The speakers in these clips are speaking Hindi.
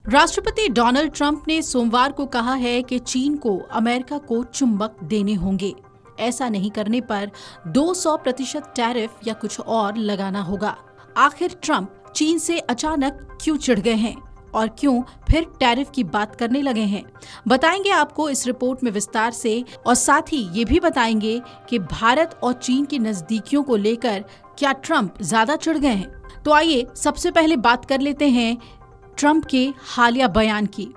राष्ट्रपति डोनाल्ड ट्रंप ने सोमवार को कहा है कि चीन को अमेरिका को चुंबक देने होंगे। ऐसा नहीं करने पर 200% टैरिफ या कुछ और लगाना होगा। आखिर ट्रंप चीन से अचानक क्यों चिढ़ गए हैं और क्यों फिर टैरिफ की बात करने लगे हैं, बताएंगे आपको इस रिपोर्ट में विस्तार से। और साथ ही ये भी बताएंगे कि भारत और चीन की नजदीकियों को लेकर क्या ट्रंप ज्यादा चिढ़ गए हैं। तो आइए सबसे पहले बात कर लेते हैं ट्रंप के हालिया बयान की।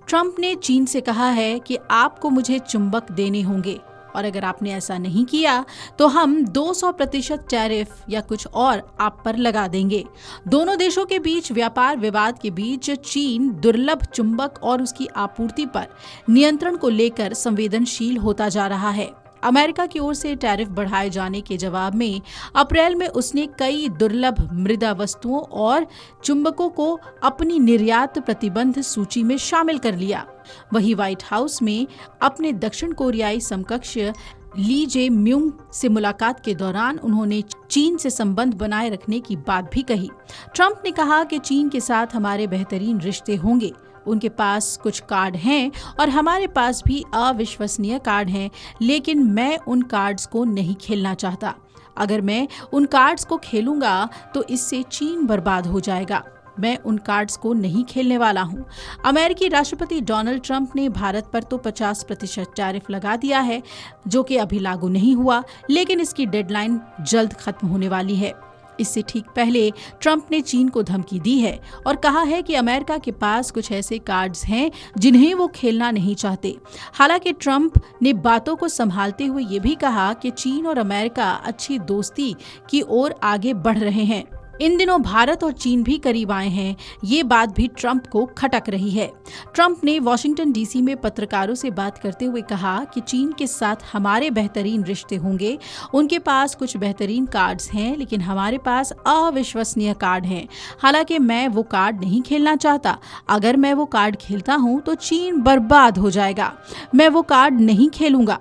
ट्रंप ने चीन से कहा है कि आपको मुझे चुंबक देने होंगे और अगर आपने ऐसा नहीं किया तो हम 200% टैरिफ या कुछ और आप पर लगा देंगे। दोनों देशों के बीच व्यापार विवाद के बीच चीन दुर्लभ चुंबक और उसकी आपूर्ति पर नियंत्रण को लेकर संवेदनशील होता जा रहा है। अमेरिका की ओर से टैरिफ बढ़ाए जाने के जवाब में अप्रैल में उसने कई दुर्लभ मृदा वस्तुओं और चुंबकों को अपनी निर्यात प्रतिबंध सूची में शामिल कर लिया। वहीं व्हाइट हाउस में अपने दक्षिण कोरियाई समकक्ष ली जे म्यूंग से मुलाकात के दौरान उन्होंने चीन से संबंध बनाए रखने की बात भी कही। ट्रंप ने कहा कि चीन के साथ हमारे बेहतरीन रिश्ते होंगे। उनके पास कुछ कार्ड हैं और हमारे पास भी अविश्वसनीय कार्ड हैं, लेकिन मैं उन कार्ड्स को नहीं खेलना चाहता। अगर मैं उन कार्ड्स को खेलूंगा तो इससे चीन बर्बाद हो जाएगा। मैं उन कार्ड्स को नहीं खेलने वाला हूं। अमेरिकी राष्ट्रपति डोनाल्ड ट्रंप ने भारत पर तो 50% टैरिफ लगा दिया है, जो कि अभी लागू नहीं हुआ, लेकिन इसकी डेडलाइन जल्द खत्म होने वाली है। इससे ठीक पहले ट्रंप ने चीन को धमकी दी है और कहा है कि अमेरिका के पास कुछ ऐसे कार्ड्स हैं जिन्हें वो खेलना नहीं चाहते। हालांकि ट्रंप ने बातों को संभालते हुए ये भी कहा कि चीन और अमेरिका अच्छी दोस्ती की ओर आगे बढ़ रहे हैं। इन दिनों भारत और चीन भी करीब आए हैं, ये बात भी ट्रंप को खटक रही है। ट्रंप ने वॉशिंगटन डीसी में पत्रकारों से बात करते हुए कहा कि चीन के साथ हमारे बेहतरीन रिश्ते होंगे। उनके पास कुछ बेहतरीन कार्ड्स हैं, लेकिन हमारे पास अविश्वसनीय कार्ड हैं। हालांकि मैं वो कार्ड नहीं खेलना चाहता। अगर मैं वो कार्ड खेलता हूं तो चीन बर्बाद हो जाएगा। मैं वो कार्ड नहीं खेलूंगा।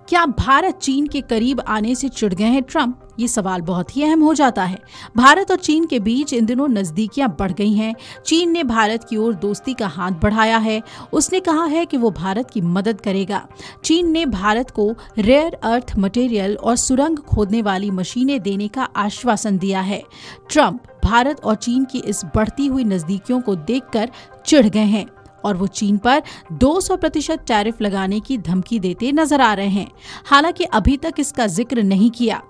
क्या भारत चीन के करीब आने से चिढ़ गए हैं ट्रंप? ये सवाल बहुत ही अहम हो जाता है। भारत और चीन के बीच इन दिनों नजदीकियां बढ़ गई हैं। चीन ने भारत की ओर दोस्ती का हाथ बढ़ाया है। उसने कहा है कि वो भारत की मदद करेगा। चीन ने भारत को रेयर अर्थ मटेरियल और सुरंग खोदने वाली मशीनें देने का आश्वासन दिया है। ट्रंप भारत और चीन की इस बढ़ती हुई नजदीकियों को देखकर चिढ़ गए हैं और वो चीन पर 200% टैरिफ लगाने की धमकी देते नजर आ रहे हैं। हालांकि अभी तक इसका जिक्र नहीं किया।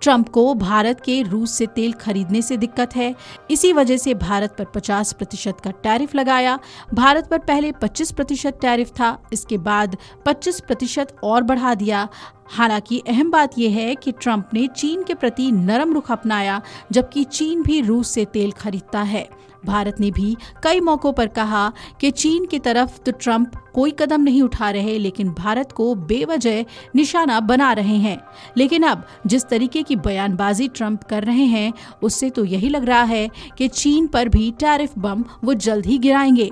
ट्रंप को भारत के रूस से तेल खरीदने से दिक्कत है। इसी वजह से भारत पर 50% का टैरिफ लगाया। भारत पर पहले 25% टैरिफ था, इसके बाद 25% और बढ़ा दिया। हालांकि अहम बात यह है कि ट्रंप ने चीन के प्रति नरम रुख अपनाया, जबकि चीन भी रूस से तेल खरीदता है। भारत ने भी कई मौकों पर कहा कि चीन की तरफ तो ट्रंप कोई कदम नहीं उठा रहे, लेकिन भारत को बेवजह निशाना बना रहे हैं। लेकिन अब जिस तरीके की बयानबाजी ट्रंप कर रहे हैं, उससे तो यही लग रहा है कि चीन पर भी टैरिफ बम वो जल्द ही गिराएंगे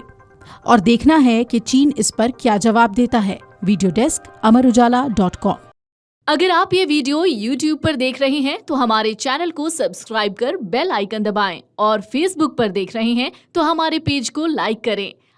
और देखना है कि चीन इस पर क्या जवाब देता है। Video desk amarujala.com। अगर आप ये वीडियो YouTube पर देख रहे हैं तो हमारे चैनल को सब्सक्राइब कर बेल आइकन दबाएं और Facebook पर देख रहे हैं तो हमारे पेज को लाइक करें।